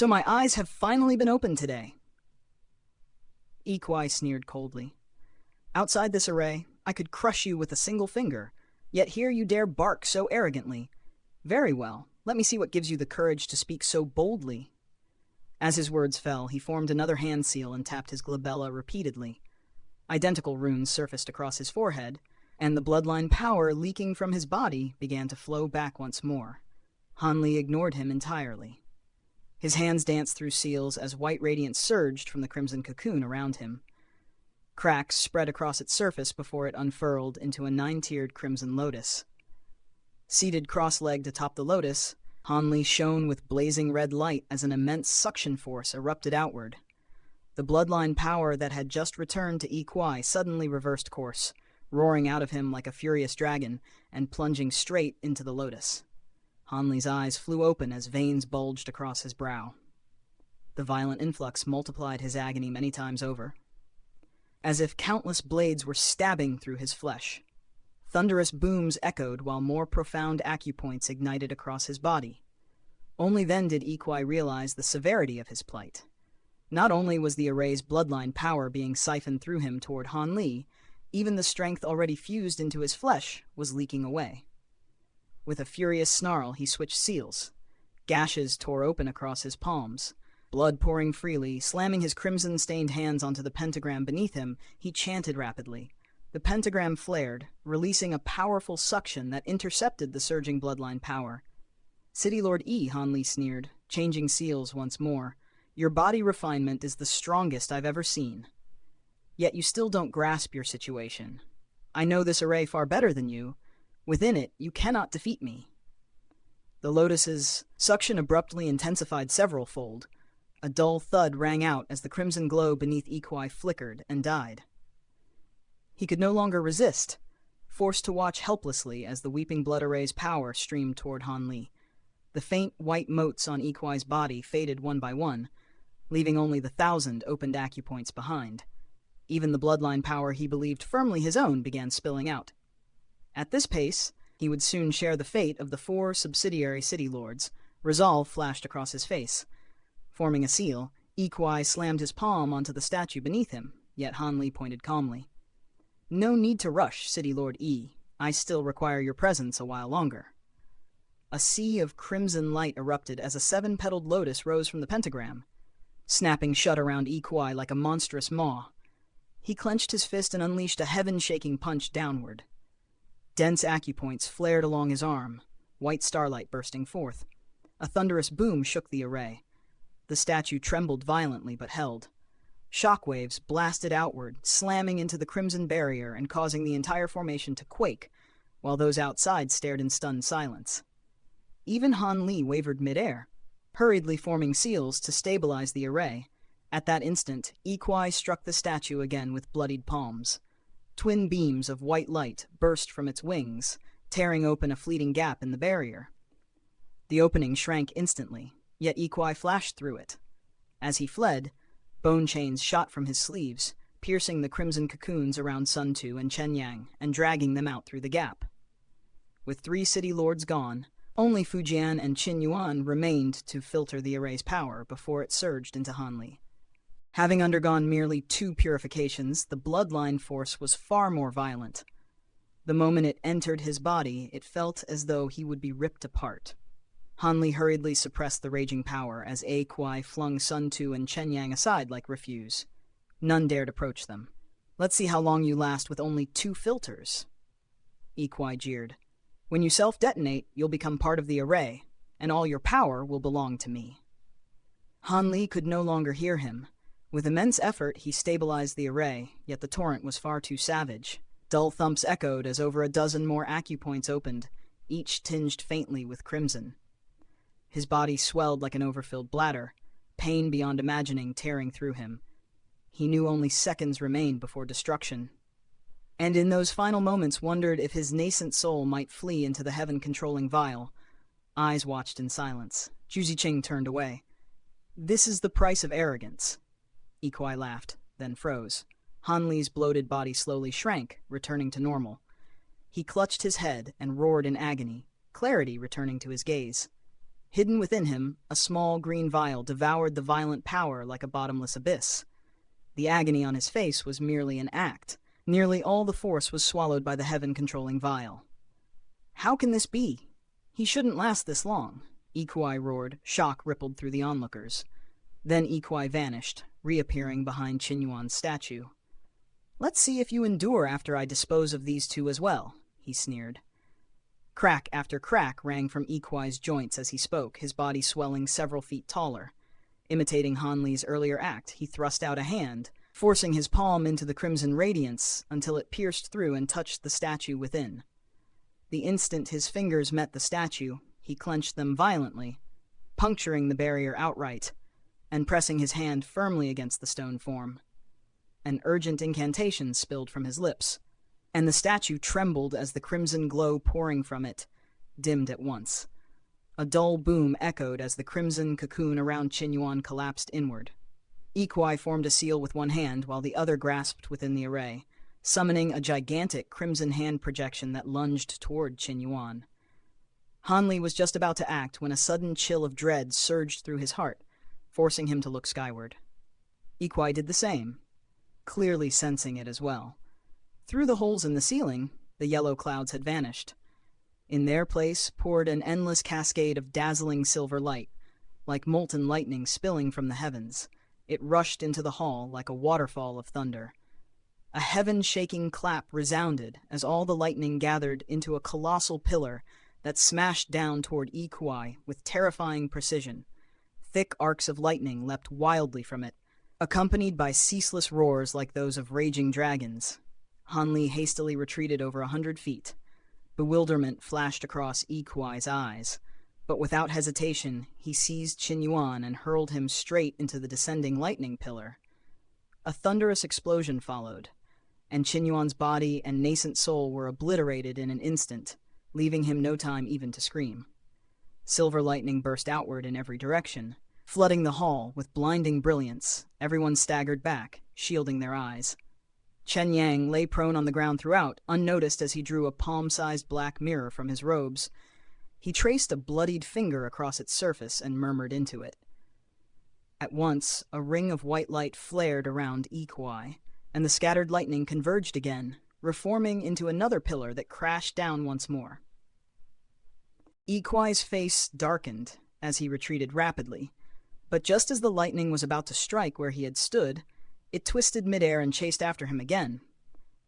So my eyes have finally been opened today. E Kuai sneered coldly. Outside this array, I could crush you with a single finger, yet here you dare bark so arrogantly. Very well, let me see what gives you the courage to speak so boldly. As his words fell, he formed another hand seal and tapped his glabella repeatedly. Identical runes surfaced across his forehead, and the bloodline power leaking from his body began to flow back once more. Hanli ignored him entirely. His hands danced through seals as white radiance surged from the crimson cocoon around him. Cracks spread across its surface before it unfurled into a 9-tiered crimson lotus. Seated cross-legged atop the lotus, Hanli shone with blazing red light as an immense suction force erupted outward. The bloodline power that had just returned to E Kuai suddenly reversed course, roaring out of him like a furious dragon and plunging straight into the lotus. Hanli's eyes flew open as veins bulged across his brow. The violent influx multiplied his agony many times over, as if countless blades were stabbing through his flesh. Thunderous booms echoed while more profound acupoints ignited across his body. Only then did E Kuai realize the severity of his plight. Not only was the array's bloodline power being siphoned through him toward Hanli, even the strength already fused into his flesh was leaking away. With a furious snarl, he switched seals. Gashes tore open across his palms. Blood pouring freely, slamming his crimson-stained hands onto the pentagram beneath him, he chanted rapidly. The pentagram flared, releasing a powerful suction that intercepted the surging bloodline power. City Lord E, Hanli sneered, changing seals once more. Your body refinement is the strongest I've ever seen. Yet you still don't grasp your situation. I know this array far better than you. Within it, you cannot defeat me. The lotus's suction abruptly intensified several-fold. A dull thud rang out as the crimson glow beneath E Kuai flickered and died. He could no longer resist, forced to watch helplessly as the weeping blood array's power streamed toward Hanli. The faint white motes on E Kuai's body faded one by one, leaving only the 1,000 opened acupoints behind. Even the bloodline power he believed firmly his own began spilling out. At this pace, he would soon share the fate of the 4 subsidiary city lords. Resolve flashed across his face. Forming a seal, E Kuai slammed his palm onto the statue beneath him, yet Hanli pointed calmly. No need to rush, City Lord E. I still require your presence a while longer. A sea of crimson light erupted as a 7-petaled lotus rose from the pentagram, snapping shut around E Kuai like a monstrous maw. He clenched his fist and unleashed a heaven-shaking punch downward. Dense acupoints flared along his arm, white starlight bursting forth. A thunderous boom shook the array. The statue trembled violently but held. Shockwaves blasted outward, slamming into the crimson barrier and causing the entire formation to quake, while those outside stared in stunned silence. Even Hanli wavered midair, hurriedly forming seals to stabilize the array. At that instant, E Kuai struck the statue again with bloodied palms. Twin beams of white light burst from its wings, tearing open a fleeting gap in the barrier. The opening shrank instantly, yet E Kuai flashed through it. As he fled, bone chains shot from his sleeves, piercing the crimson cocoons around Sun Tu and Chen Yang and dragging them out through the gap. With 3 city lords gone, only Fujian and Qin Yuan remained to filter the array's power before it surged into Hanli. Having undergone merely 2 purifications, the bloodline force was far more violent. The moment it entered his body, it felt as though he would be ripped apart. Hanli hurriedly suppressed the raging power as E Kuai flung Sun Tu and Chen Yang aside like refuse. None dared approach them. Let's see how long you last with only 2 filters. E Kuai jeered. When you self-detonate, you'll become part of the array, and all your power will belong to me. Hanli could no longer hear him. With immense effort, he stabilized the array, yet the torrent was far too savage. Dull thumps echoed as over a dozen more acupoints opened, each tinged faintly with crimson. His body swelled like an overfilled bladder, pain beyond imagining tearing through him. He knew only seconds remained before destruction, and in those final moments wondered if his nascent soul might flee into the heaven-controlling vial. Eyes watched in silence. Zhu Ziqing turned away. This is the price of arrogance. E Kuai laughed, then froze. Hanli's bloated body slowly shrank, returning to normal. He clutched his head and roared in agony, clarity returning to his gaze. Hidden within him, a small green vial devoured the violent power like a bottomless abyss. The agony on his face was merely an act. Nearly all the force was swallowed by the heaven-controlling vial. How can this be? He shouldn't last this long, E Kuai roared. Shock rippled through the onlookers. Then E Kuai vanished, reappearing behind Qin Yuan's statue. Let's see if you endure after I dispose of these two as well, he sneered. Crack after crack rang from E Kuai's joints as he spoke, his body swelling several feet taller. Imitating Han Li's earlier act, he thrust out a hand, forcing his palm into the crimson radiance until it pierced through and touched the statue within. The instant his fingers met the statue, he clenched them violently, puncturing the barrier outright, and pressing his hand firmly against the stone form. An urgent incantation spilled from his lips, and the statue trembled as the crimson glow pouring from it dimmed at once. A dull boom echoed as the crimson cocoon around Qin Yuan collapsed inward. E Kuai formed a seal with one hand while the other grasped within the array, summoning a gigantic crimson hand projection that lunged toward Qin Yuan. Han Li was just about to act when a sudden chill of dread surged through his heart, forcing him to look skyward. E Kuai did the same, clearly sensing it as well. Through the holes in the ceiling, the yellow clouds had vanished. In their place poured an endless cascade of dazzling silver light, like molten lightning spilling from the heavens. It rushed into the hall like a waterfall of thunder. A heaven-shaking clap resounded as all the lightning gathered into a colossal pillar that smashed down toward E Kuai with terrifying precision. Thick arcs of lightning leapt wildly from it, accompanied by ceaseless roars like those of raging dragons. Han Li hastily retreated over 100 feet. Bewilderment flashed across E Kuai's eyes, but without hesitation he seized Qin Yuan and hurled him straight into the descending lightning pillar. A thunderous explosion followed, and Qin Yuan's body and nascent soul were obliterated in an instant, leaving him no time even to scream. Silver lightning burst outward in every direction, flooding the hall with blinding brilliance. Everyone staggered back, shielding their eyes. Chen Yang lay prone on the ground throughout, unnoticed as he drew a palm-sized black mirror from his robes. He traced a bloodied finger across its surface and murmured into it. At once, a ring of white light flared around E Kuai, and the scattered lightning converged again, reforming into another pillar that crashed down once more. E Kuai's face darkened as he retreated rapidly, but just as the lightning was about to strike where he had stood, it twisted midair and chased after him again.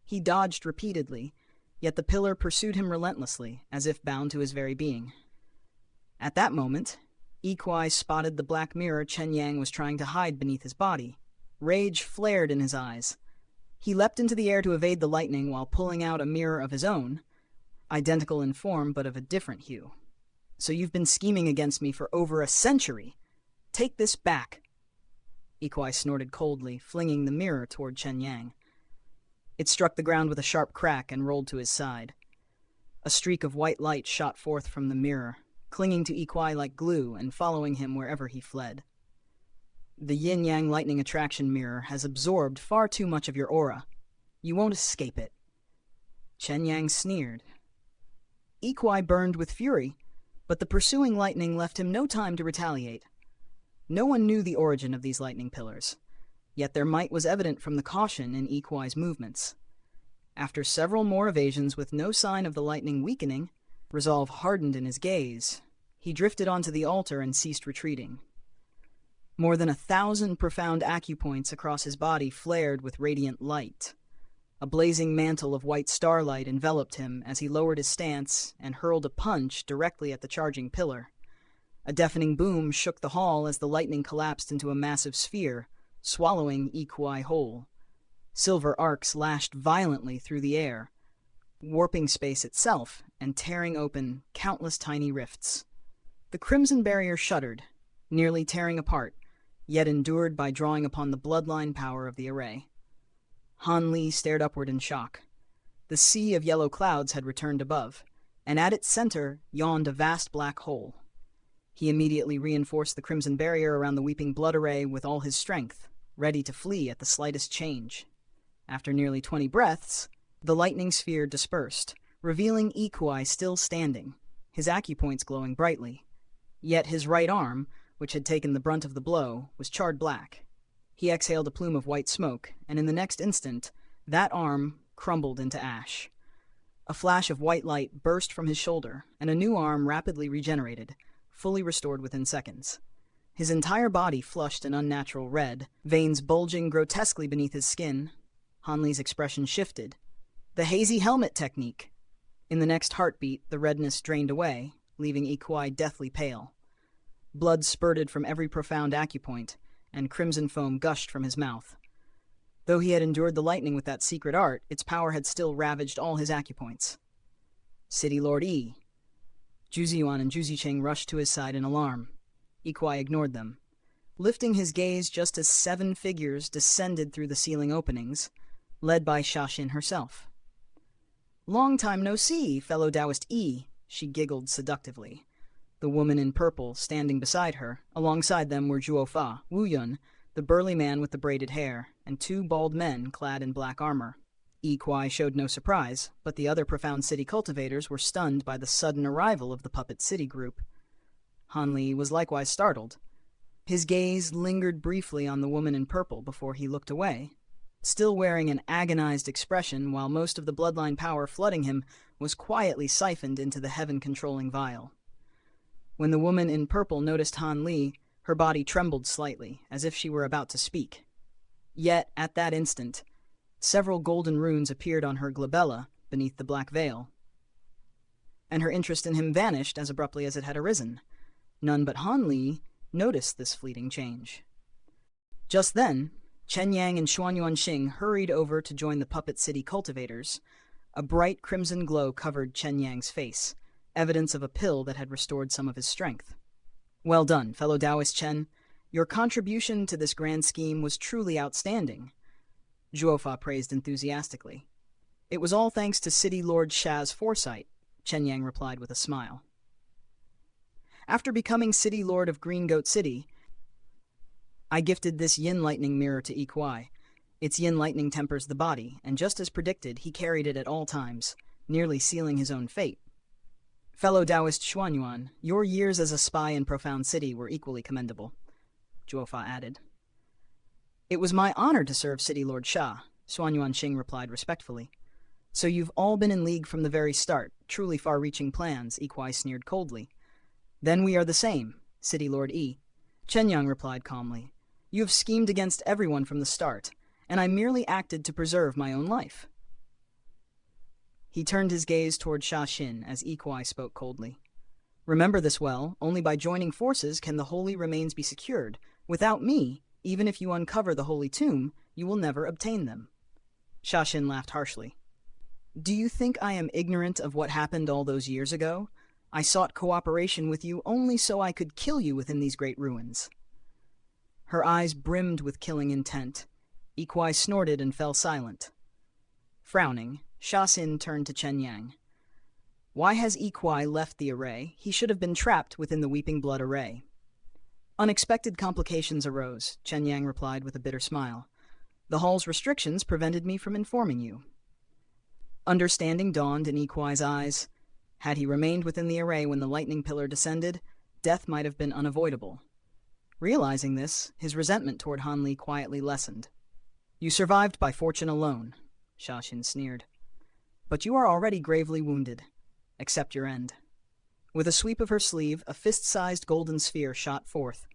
He dodged repeatedly, yet the pillar pursued him relentlessly, as if bound to his very being. At that moment, E Kuai spotted the black mirror Chen Yang was trying to hide beneath his body. Rage flared in his eyes. He leapt into the air to evade the lightning while pulling out a mirror of his own, identical in form but of a different hue. "So you've been scheming against me for over a century. Take this back." E Kuai snorted coldly, flinging the mirror toward Chen Yang. It struck the ground with a sharp crack and rolled to his side. A streak of white light shot forth from the mirror, clinging to E Kuai like glue and following him wherever he fled. "The yin-yang lightning attraction mirror has absorbed far too much of your aura. You won't escape it." Chen Yang sneered. E Kuai burned with fury, but the pursuing lightning left him no time to retaliate. No one knew the origin of these lightning pillars, yet their might was evident from the caution in E Kuai's movements. After several more evasions with no sign of the lightning weakening, resolve hardened in his gaze, he drifted onto the altar and ceased retreating. More than 1,000 profound acupoints across his body flared with radiant light. A blazing mantle of white starlight enveloped him as he lowered his stance and hurled a punch directly at the charging pillar. A deafening boom shook the hall as the lightning collapsed into a massive sphere, swallowing E Kuai whole. Silver arcs lashed violently through the air, warping space itself and tearing open countless tiny rifts. The crimson barrier shuddered, nearly tearing apart, yet endured by drawing upon the bloodline power of the array. Han Li stared upward in shock. The sea of yellow clouds had returned above, and at its center yawned a vast black hole. He immediately reinforced the crimson barrier around the weeping blood array with all his strength, ready to flee at the slightest change. After nearly 20 breaths, the lightning sphere dispersed, revealing E Kuai still standing, his acupoints glowing brightly. Yet his right arm, which had taken the brunt of the blow, was charred black. He exhaled a plume of white smoke, and in the next instant, that arm crumbled into ash. A flash of white light burst from his shoulder, and a new arm rapidly regenerated, fully restored within seconds. His entire body flushed an unnatural red, veins bulging grotesquely beneath his skin. Hanli's expression shifted. The hazy helmet technique! In the next heartbeat, the redness drained away, leaving E Kuai deathly pale. Blood spurted from every profound acupoint, and crimson foam gushed from his mouth. Though he had endured the lightning with that secret art, its power had still ravaged all his acupoints. City Lord E. Juziyuan and Juzicheng rushed to his side in alarm. E Kuai ignored them, lifting his gaze just as 7 figures descended through the ceiling openings, led by Shaxin herself. "Long time no see, fellow Taoist E," she giggled seductively. The woman in purple standing beside her. Alongside them were Zhuofa, Wu Yun, the burly man with the braided hair, and 2 bald men clad in black armor. E Kuai showed no surprise, but the other profound city cultivators were stunned by the sudden arrival of the puppet city group. Hanli was likewise startled. His gaze lingered briefly on the woman in purple before he looked away, still wearing an agonized expression while most of the bloodline power flooding him was quietly siphoned into the heaven-controlling vial. When the woman in purple noticed Han Li, her body trembled slightly, as if she were about to speak. Yet, at that instant, several golden runes appeared on her glabella beneath the black veil, and her interest in him vanished as abruptly as it had arisen. None but Han Li noticed this fleeting change. Just then, Chen Yang and Xuan Yuanxing hurried over to join the puppet city cultivators. A bright crimson glow covered Chen Yang's face, evidence of a pill that had restored some of his strength. "Well done, fellow Taoist Chen. Your contribution to this grand scheme was truly outstanding," Zhuofa praised enthusiastically. "It was all thanks to City Lord Sha's foresight," Chen Yang replied with a smile. "After becoming City Lord of Green Goat City, I gifted this yin lightning mirror to E Kuai. Its yin lightning tempers the body, and just as predicted, he carried it at all times, nearly sealing his own fate. Fellow Taoist Xuanyuan, your years as a spy in Profound City were equally commendable," Zhuofa added. "It was my honor to serve City Lord Sha," Xuan Yuanxing replied respectfully. "So you've all been in league from the very start, truly far-reaching plans," E Kuai sneered coldly. "Then we are the same, City Lord E," Chen Yang replied calmly. "You have schemed against everyone from the start, and I merely acted to preserve my own life." He turned his gaze toward Shaxin as E Kuai spoke coldly. "Remember this well, only by joining forces can the holy remains be secured. Without me, even if you uncover the holy tomb, you will never obtain them." Shaxin laughed harshly. "Do you think I am ignorant of what happened all those years ago? I sought cooperation with you only so I could kill you within these great ruins." Her eyes brimmed with killing intent. E Kuai snorted and fell silent. Frowning, Shaxin turned to Chen Yang. "Why has E Kuai left the array? He should have been trapped within the Weeping Blood array." "Unexpected complications arose," Chen Yang replied with a bitter smile. "The hall's restrictions prevented me from informing you." Understanding dawned in E Kuai's eyes. Had he remained within the array when the lightning pillar descended, death might have been unavoidable. Realizing this, his resentment toward Han Li quietly lessened. "You survived by fortune alone," Shaxin sneered. "But you are already gravely wounded. Accept your end." With a sweep of her sleeve, a fist-sized golden sphere shot forth,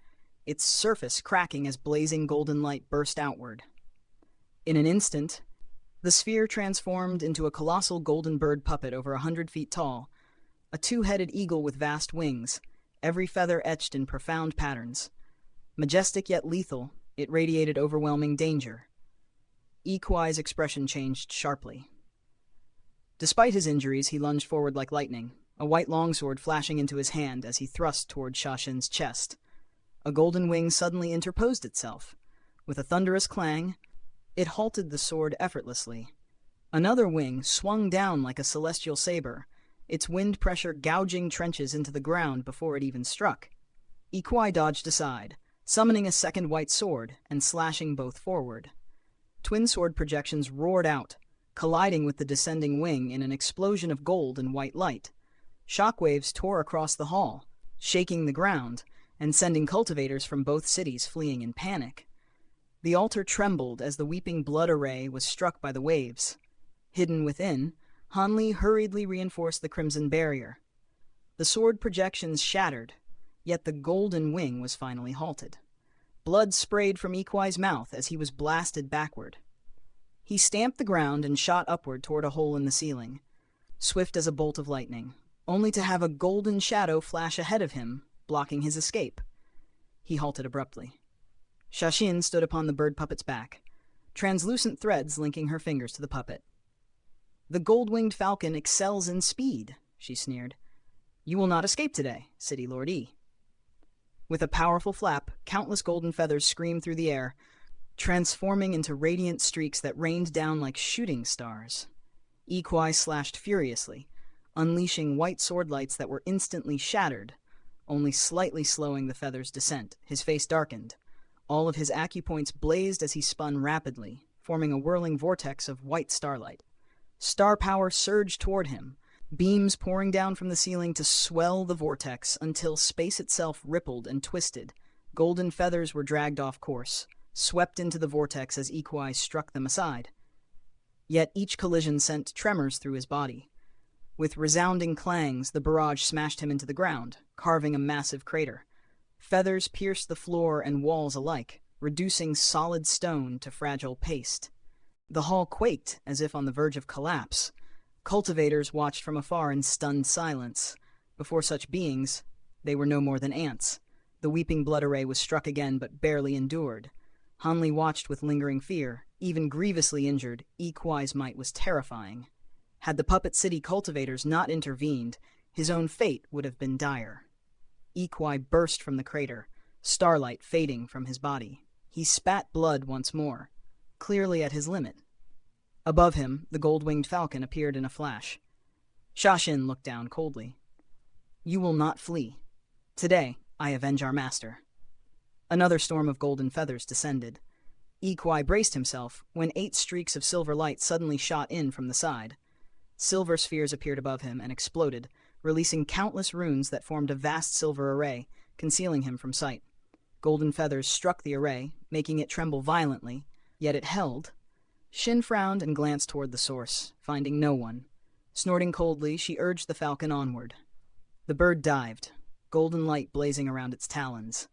its surface cracking as blazing golden light burst outward. In an instant, the sphere transformed into a colossal golden bird puppet over 100 feet tall, a 2-headed eagle with vast wings, every feather etched in profound patterns. Majestic yet lethal, it radiated overwhelming danger. E Kuai's expression changed sharply. Despite his injuries, he lunged forward like lightning, a white longsword flashing into his hand as he thrust toward Shaxin's chest. A golden wing suddenly interposed itself. With a thunderous clang, it halted the sword effortlessly. Another wing swung down like a celestial saber, its wind pressure gouging trenches into the ground before it even struck. E Kuai dodged aside, summoning a second white sword and slashing both forward. Twin sword projections roared out, colliding with the descending wing in an explosion of gold and white light. Shockwaves tore across the hall, shaking the ground and sending cultivators from both cities fleeing in panic. The altar trembled as the weeping blood array was struck by the waves. Hidden within, Hanli hurriedly reinforced the crimson barrier. The sword projections shattered, yet the golden wing was finally halted. Blood sprayed from E Kuai's mouth as he was blasted backward. He stamped the ground and shot upward toward a hole in the ceiling, swift as a bolt of lightning, only to have a golden shadow flash ahead of him, blocking his escape. He halted abruptly. Shashin stood upon the bird puppet's back, translucent threads linking her fingers to the puppet. "The gold-winged falcon excels in speed," she sneered. "You will not escape today, City Lord E." With a powerful flap, countless golden feathers screamed through the air, transforming into radiant streaks that rained down like shooting stars. E Kuai slashed furiously, unleashing white sword lights that were instantly shattered, only slightly slowing the feather's descent. His face darkened. All of his acupoints blazed as he spun rapidly, forming a whirling vortex of white starlight. Star power surged toward him, beams pouring down from the ceiling to swell the vortex until space itself rippled and twisted. Golden feathers were dragged off course, swept into the vortex as E Kuai struck them aside. Yet each collision sent tremors through his body. With resounding clangs, the barrage smashed him into the ground, carving a massive crater. Feathers pierced the floor and walls alike, reducing solid stone to fragile paste. The hall quaked as if on the verge of collapse. Cultivators watched from afar in stunned silence. Before such beings, they were no more than ants. The weeping blood array was struck again but barely endured. Hanli watched with lingering fear. Even grievously injured, E Kuai's might was terrifying. Had the Puppet City cultivators not intervened, his own fate would have been dire. E Kuai burst from the crater, starlight fading from his body. He spat blood once more, clearly at his limit. Above him, the gold-winged falcon appeared in a flash. Shashin looked down coldly. "You will not flee. Today, I avenge our master." Another storm of golden feathers descended. E Kuai braced himself when 8 streaks of silver light suddenly shot in from the side. Silver spheres appeared above him and exploded, releasing countless runes that formed a vast silver array, concealing him from sight. Golden feathers struck the array, making it tremble violently, yet it held. Shin frowned and glanced toward the source, finding no one. Snorting coldly, she urged the falcon onward. The bird dived, golden light blazing around its talons.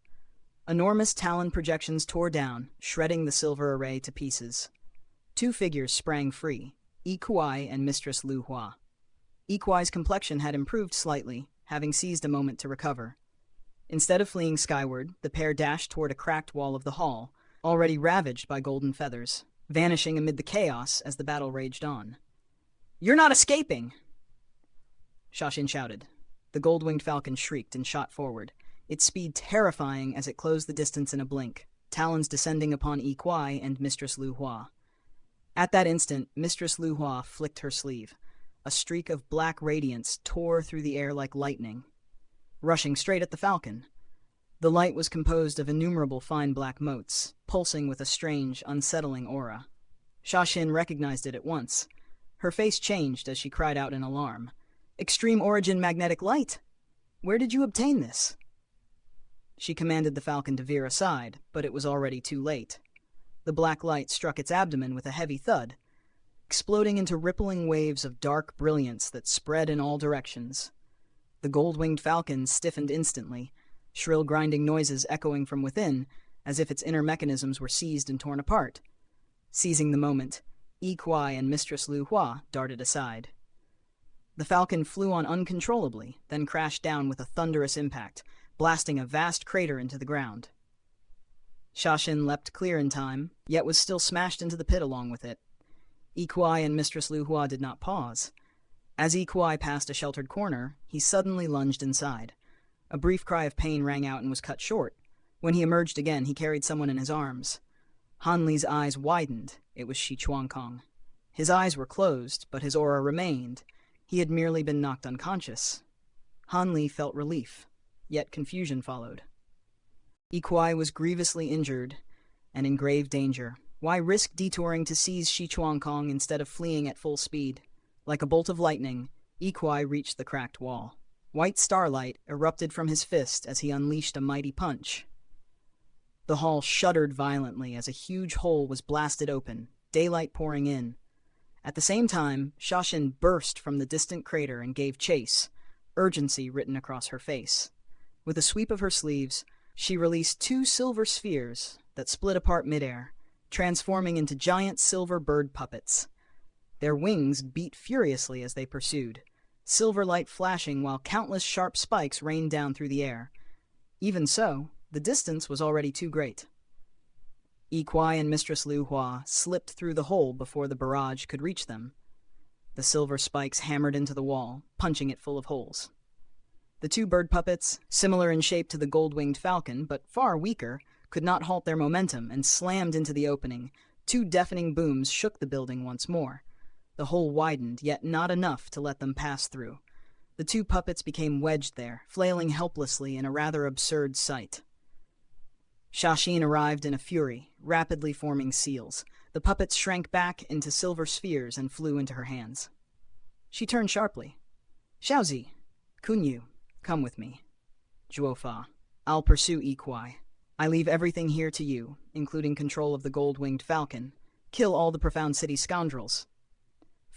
Enormous talon projections tore down, shredding the silver array to pieces. 2 figures sprang free, E Kuai and Mistress Lu Hua. E Kuai's complexion had improved slightly, having seized a moment to recover. Instead of fleeing skyward, the pair dashed toward a cracked wall of the hall, already ravaged by golden feathers, vanishing amid the chaos as the battle raged on. "You're not escaping!" Shashin shouted. The gold-winged falcon shrieked and shot forward, its speed terrifying as it closed the distance in a blink, talons descending upon E Kuai and Mistress Lu Hua. At that instant, Mistress Lu Hua flicked her sleeve. A streak of black radiance tore through the air like lightning, rushing straight at the falcon. The light was composed of innumerable fine black motes, pulsing with a strange, unsettling aura. Shashin recognized it at once. Her face changed as she cried out in alarm. "Extreme origin magnetic light! Where did you obtain this?" She commanded the falcon to veer aside, but it was already too late. The black light struck its abdomen with a heavy thud, exploding into rippling waves of dark brilliance that spread in all directions. The gold-winged falcon stiffened instantly, shrill grinding noises echoing from within, as if its inner mechanisms were seized and torn apart. Seizing the moment, E Kuai and Mistress Lu Hua darted aside. The falcon flew on uncontrollably, then crashed down with a thunderous impact, blasting a vast crater into the ground. Shashin leapt clear in time, yet was still smashed into the pit along with it. E Kuai and Mistress Lu Hua did not pause. As E Kuai passed a sheltered corner, he suddenly lunged inside. A brief cry of pain rang out and was cut short. When he emerged again, he carried someone in his arms. Hanli's eyes widened. It was Shi Chuangkong. His eyes were closed, but his aura remained. He had merely been knocked unconscious. Hanli felt relief, yet confusion followed. E Kuai was grievously injured and in grave danger. Why risk detouring to seize Shi Chuangkong instead of fleeing at full speed? Like a bolt of lightning, E Kuai reached the cracked wall. White starlight erupted from his fist as he unleashed a mighty punch. The hall shuddered violently as a huge hole was blasted open, daylight pouring in. At the same time, Shashin burst from the distant crater and gave chase, urgency written across her face. With a sweep of her sleeves, she released 2 silver spheres that split apart midair, transforming into giant silver bird puppets. Their wings beat furiously as they pursued, silver light flashing while countless sharp spikes rained down through the air. Even so, the distance was already too great. E Kuai and Mistress Lu Hua slipped through the hole before the barrage could reach them. The silver spikes hammered into the wall, punching it full of holes. The 2 bird puppets, similar in shape to the gold-winged falcon but far weaker, could not halt their momentum and slammed into the opening. 2 deafening booms shook the building once more. The hole widened, yet not enough to let them pass through. The 2 puppets became wedged there, flailing helplessly in a rather absurd sight. Shashin arrived in a fury, rapidly forming seals. The puppets shrank back into silver spheres and flew into her hands. She turned sharply. "Xiaozi, Kunyu, come with me." "Zhuofa, I'll pursue E Kuai. I leave everything here to you, including control of the gold-winged falcon. Kill all the Profound City scoundrels."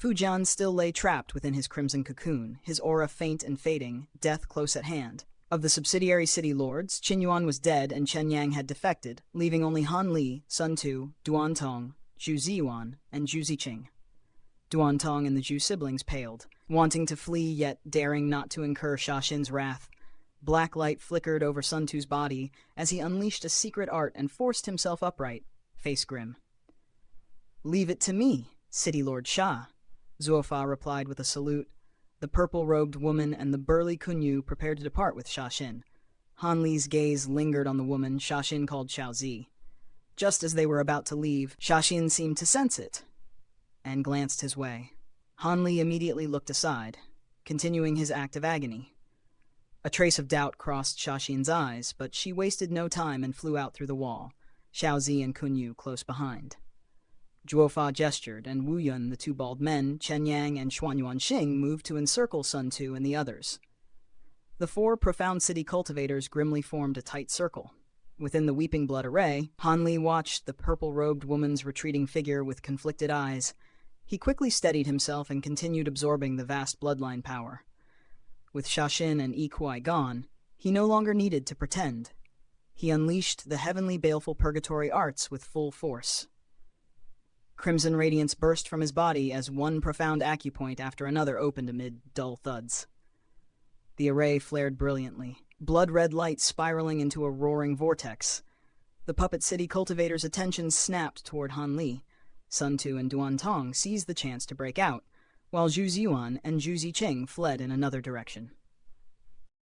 Fujian still lay trapped within his crimson cocoon, his aura faint and fading, death close at hand. Of the subsidiary city lords, Qinyuan was dead and Chen Yang had defected, leaving only Han Li, Sun Tu, Duan Tong, Zhu Ziyuan, and Zhu Ziqing. Duan Tong and the Zhu siblings paled, wanting to flee yet daring not to incur Shashin's wrath. Black light flickered over Sun Tu's body as he unleashed a secret art and forced himself upright, face grim. "Leave it to me, City Lord Sha," Zhuofa replied with a salute. The purple-robed woman and the burly Kunyu prepared to depart with Shashin. Han Li's gaze lingered on the woman Shashin called Xiaozi. Just as they were about to leave, Shashin seemed to sense it, and glanced his way. Han Li immediately looked aside, continuing his act of agony. A trace of doubt crossed Shashin's eyes, but she wasted no time and flew out through the wall, Xiaozi and Kunyu close behind. Zhuofa gestured, and Wu Yun, the 2 bald men, Chen Yang and Xuanyuan Xing moved to encircle Sun Tu and the others. The 4 Profound City cultivators grimly formed a tight circle. Within the Weeping Blood array, Han Li watched the purple-robed woman's retreating figure with conflicted eyes. He quickly steadied himself and continued absorbing the vast bloodline power. With Shashin and E Kuai gone, he no longer needed to pretend. He unleashed the heavenly baleful purgatory arts with full force. Crimson radiance burst from his body as one profound acupoint after another opened amid dull thuds. The array flared brilliantly, blood-red light spiraling into a roaring vortex. The Puppet City cultivators' attention snapped toward Han Li. Sun Tu and Duan Tong seized the chance to break out, while Zhu Ziyuan and Zhu Ziqing fled in another direction.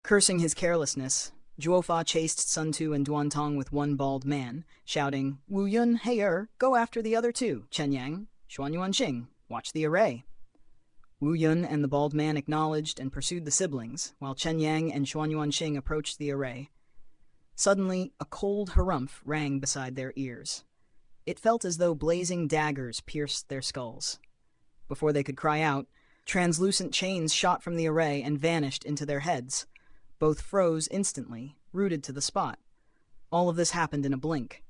Cursing his carelessness, Zhuofa chased Sun Tu and Duan Tong with one bald man, shouting, "Wu Yun, Hey go after the other 2, Chen Yang, Xuanyuan Xing, watch the array." Wu Yun and the bald man acknowledged and pursued the siblings, while Chen Yang and Xuanyuan Xing approached the array. Suddenly, a cold harumph rang beside their ears. It felt as though blazing daggers pierced their skulls. Before they could cry out, translucent chains shot from the array and vanished into their heads. Both froze instantly, rooted to the spot. All of this happened in a blink.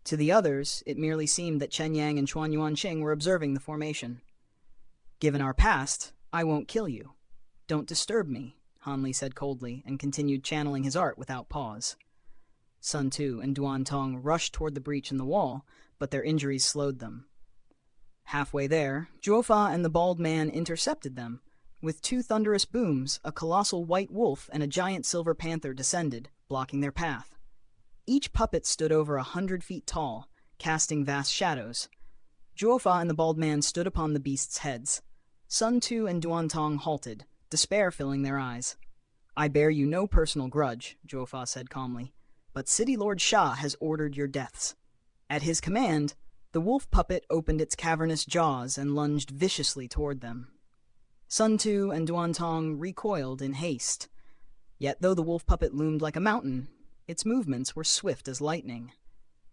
To the others, it merely seemed that Chen Yang and Xuanyuan Xing were observing the formation. "Given our past, I won't kill you. Don't disturb me," Han Li said coldly, and continued channeling his art without pause. Sun Tu and Duan Tong rushed toward the breach in the wall, but their injuries slowed them. Halfway there, Zhuofa and the bald man intercepted them. With 2 thunderous booms, a colossal white wolf and a giant silver panther descended, blocking their path. Each puppet stood over 100 feet tall, casting vast shadows. Zhuofa and the bald man stood upon the beasts' heads. Sun Tu and Duan Tong halted, despair filling their eyes. "I bear you no personal grudge," Zhuofa said calmly, "but City Lord Sha has ordered your deaths." At his command, the wolf puppet opened its cavernous jaws and lunged viciously toward them. Sun Tu and Duan Tong recoiled in haste. Yet though the wolf puppet loomed like a mountain, its movements were swift as lightning.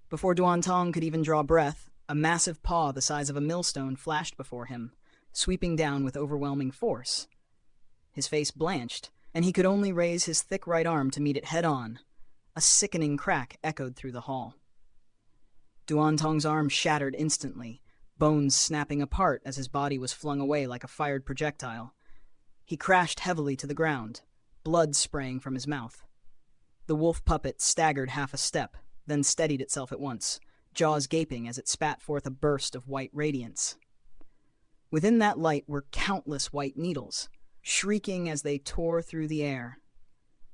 Before Duan Tong could even draw breath, a massive paw the size of a millstone flashed before him, sweeping down with overwhelming force. His face blanched, and he could only raise his thick right arm to meet it head-on. A sickening crack echoed through the hall. Duantong's arm shattered instantly, bones snapping apart as his body was flung away like a fired projectile. He crashed heavily to the ground, blood spraying from his mouth. The wolf puppet staggered half a step, then steadied itself at once, jaws gaping as it spat forth a burst of white radiance. Within that light were countless white needles, shrieking as they tore through the air.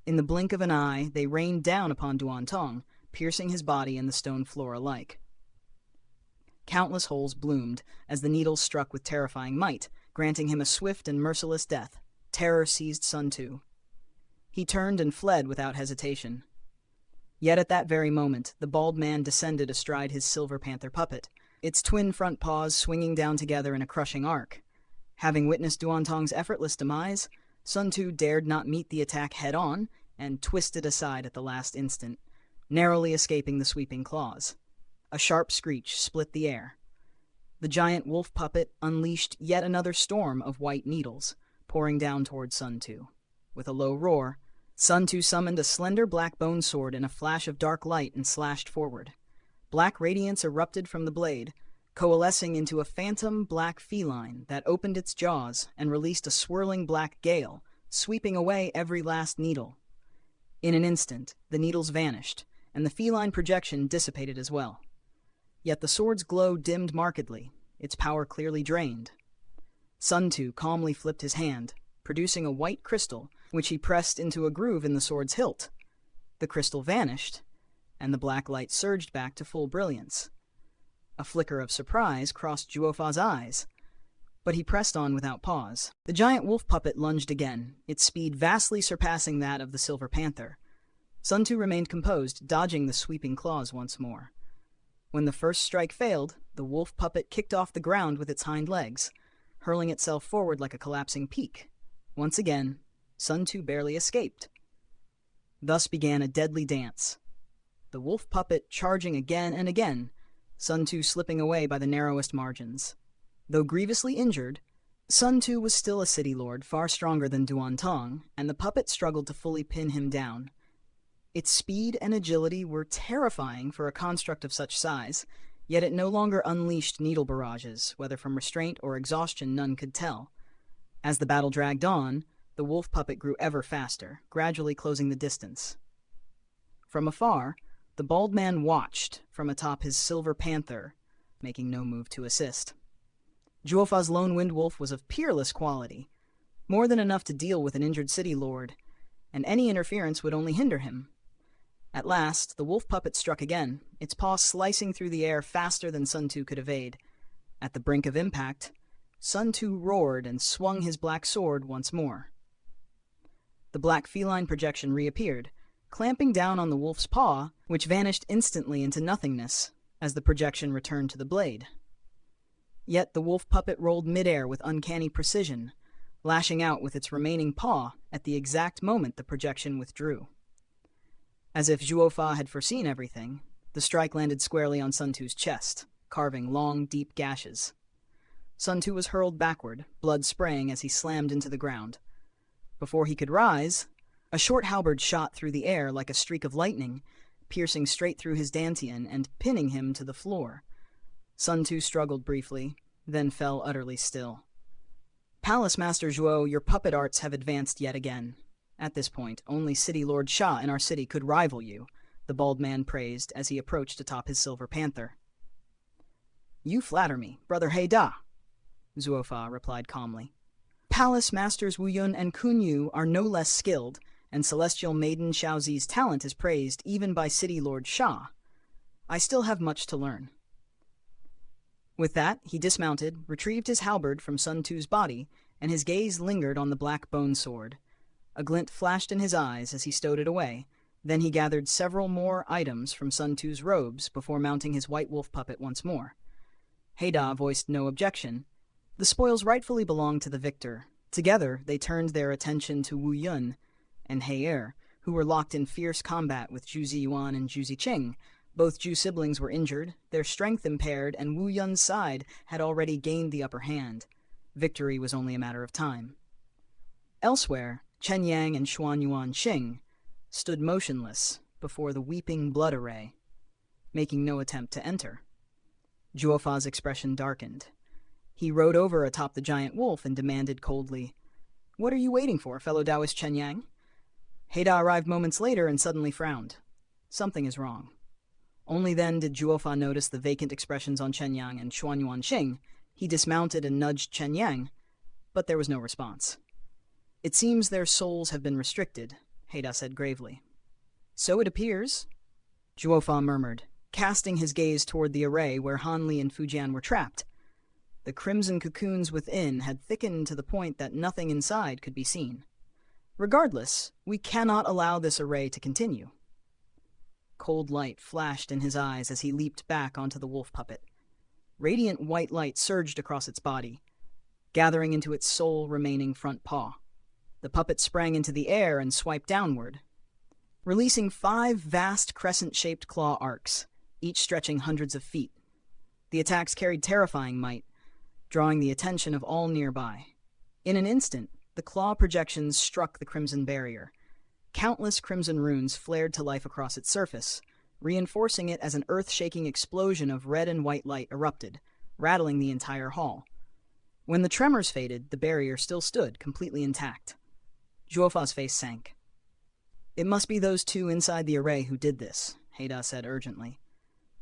In the blink of an eye, they rained down upon Duantong, piercing his body and the stone floor alike. Countless holes bloomed as the needles struck with terrifying might, granting him a swift and merciless death. Terror seized Sun Tu. He turned and fled without hesitation. Yet at that very moment, the bald man descended astride his silver panther puppet, its twin front paws swinging down together in a crushing arc. Having witnessed Duantong's effortless demise, Sun Tu dared not meet the attack head-on and twisted aside at the last instant, narrowly escaping the sweeping claws. A sharp screech split the air. The giant wolf puppet unleashed yet another storm of white needles, pouring down toward Sun Tu. With a low roar, Sun Tu summoned a slender black bone sword in a flash of dark light and slashed forward. Black radiance erupted from the blade, coalescing into a phantom black feline that opened its jaws and released a swirling black gale, sweeping away every last needle. In an instant, the needles vanished, and the feline projection dissipated as well. Yet the sword's glow dimmed markedly, its power clearly drained. Sun Tu calmly flipped his hand, producing a white crystal, which he pressed into a groove in the sword's hilt. The crystal vanished, and the black light surged back to full brilliance. A flicker of surprise crossed Zhuofa's eyes, but he pressed on without pause. The giant wolf puppet lunged again, its speed vastly surpassing that of the silver panther. Sun Tu remained composed, dodging the sweeping claws once more. When the first strike failed, the wolf puppet kicked off the ground with its hind legs, hurling itself forward like a collapsing peak. Once again, Sun Tu barely escaped. Thus began a deadly dance. The wolf puppet charging again and again, Sun Tu slipping away by the narrowest margins. Though grievously injured, Sun Tu was still a city lord far stronger than Duantong, and the puppet struggled to fully pin him down. Its speed and agility were terrifying for a construct of such size, yet it no longer unleashed needle barrages, whether from restraint or exhaustion none could tell. As the battle dragged on, the wolf puppet grew ever faster, gradually closing the distance. From afar, the bald man watched from atop his silver panther, making no move to assist. Zhuofa's lone wind wolf was of peerless quality, more than enough to deal with an injured city lord, and any interference would only hinder him. At last, the wolf puppet struck again, its paw slicing through the air faster than Sun Tu could evade. At the brink of impact, Sun Tu roared and swung his black sword once more. The black feline projection reappeared, clamping down on the wolf's paw, which vanished instantly into nothingness as the projection returned to the blade. Yet the wolf puppet rolled midair with uncanny precision, lashing out with its remaining paw at the exact moment the projection withdrew. As if Zhuofa had foreseen everything, the strike landed squarely on Sun Tu's chest, carving long, deep gashes. Sun Tu was hurled backward, blood spraying as he slammed into the ground. Before he could rise, a short halberd shot through the air like a streak of lightning, piercing straight through his dantian and pinning him to the floor. Sun Tu struggled briefly, then fell utterly still. "Palace Master Zhuo, your puppet arts have advanced yet again. At this point, only City Lord Sha in our city could rival you," the bald man praised as he approached atop his silver panther. "You flatter me, Brother Heida," Zhuofa replied calmly. "Palace Masters Wu Yun and Kun Yu are no less skilled, and Celestial Maiden Xiaozi's talent is praised even by City Lord Sha. I still have much to learn." With that, he dismounted, retrieved his halberd from Sun Tu's body, and his gaze lingered on the black bone sword. A glint flashed in his eyes as he stowed it away. Then he gathered several more items from Sun Tu's robes before mounting his white wolf puppet once more. Heida voiced no objection. The spoils rightfully belonged to the victor. Together, they turned their attention to Wu Yun and He Er, who were locked in fierce combat with Zhu Ziyuan and Zhu Ziqing. Both Zhu siblings were injured, their strength impaired, and Wu Yun's side had already gained the upper hand. Victory was only a matter of time. Elsewhere, Chen Yang and Xuan Yuan Xing stood motionless before the weeping blood array, making no attempt to enter. Juofa's expression darkened. He rode over atop the giant wolf and demanded coldly, "What are you waiting for, fellow Taoist Chen Yang?" Heida arrived moments later and suddenly frowned. Something is wrong. Only then did Juofa notice the vacant expressions on Chen Yang and Xuan Yuan Xing. He dismounted and nudged Chen Yang, but there was no response. "It seems their souls have been restricted," Heida said gravely. "So it appears," Juofa murmured, casting his gaze toward the array where Hanli and Fujian were trapped. The crimson cocoons within had thickened to the point that nothing inside could be seen. "Regardless, we cannot allow this array to continue." Cold light flashed in his eyes as he leaped back onto the wolf puppet. Radiant white light surged across its body, gathering into its sole remaining front paw. The puppet sprang into the air and swiped downward, releasing 5 vast crescent-shaped claw arcs, each stretching hundreds of feet. The attacks carried terrifying might, drawing the attention of all nearby. In an instant, the claw projections struck the crimson barrier. Countless crimson runes flared to life across its surface, reinforcing it as an earth-shaking explosion of red and white light erupted, rattling the entire hall. When the tremors faded, the barrier still stood, completely intact. Juofa's face sank. "It must be those 2 inside the array who did this," Heida said urgently.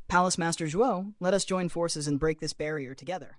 "Palace Master Zhuo, let us join forces and break this barrier together."